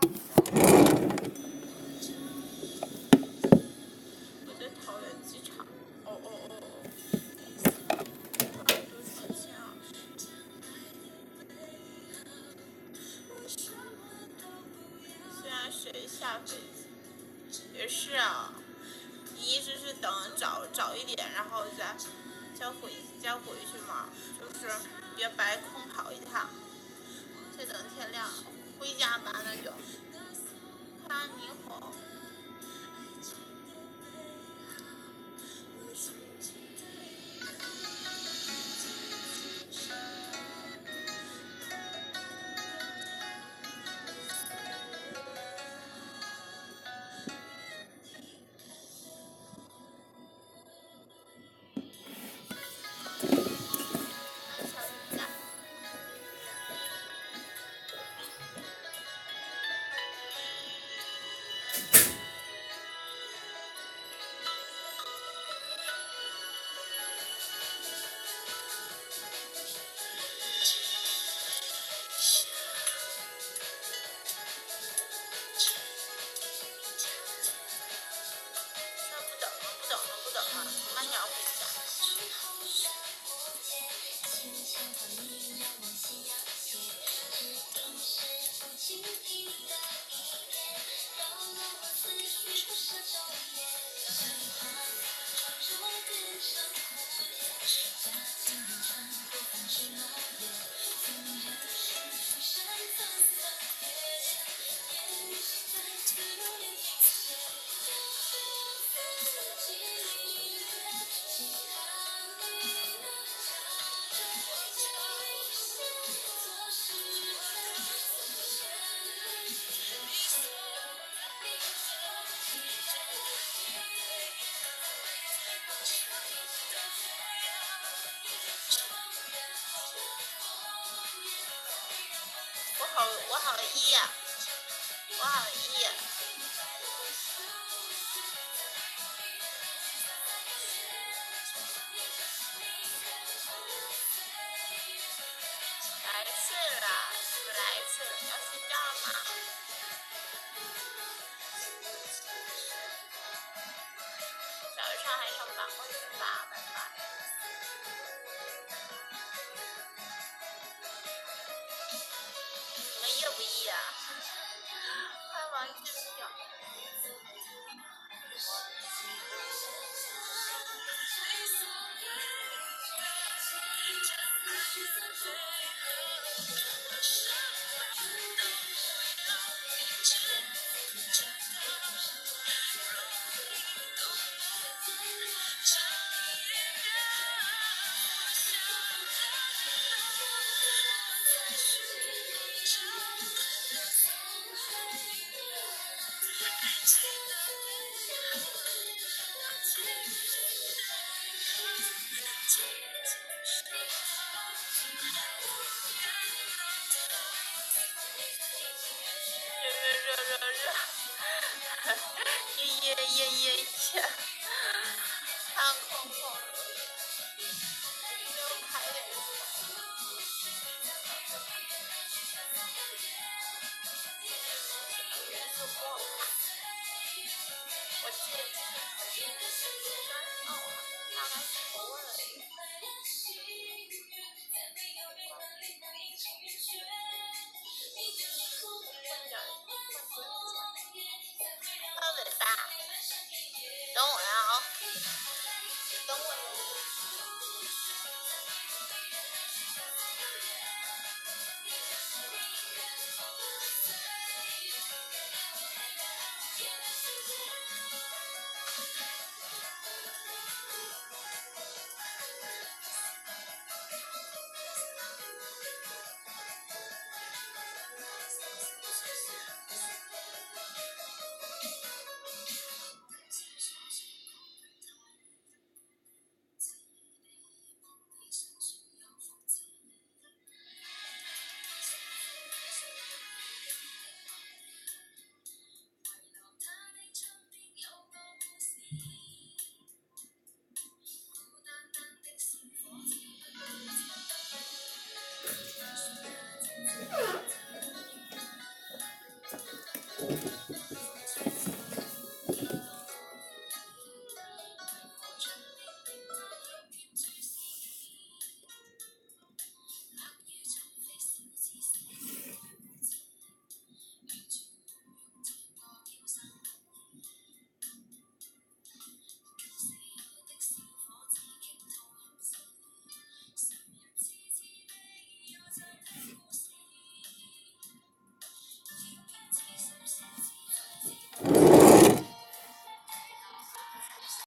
我在桃园机场。现在谁下飞机？也是啊，你意思是等早一点，然后再回去嘛？就是别白空跑一趟，再等天亮回家吧，那就看霓虹。不等了，慢点回家。我好一呀，我好一呀。来睡了，是不是来睡了？要睡觉了吗？早上还上办公室吧，拜拜。你们夜不夜啊？快往睡觉。热，耶，看空空的，又开点风。我记得大概熟了。尾巴，等我呀啊！等我呀。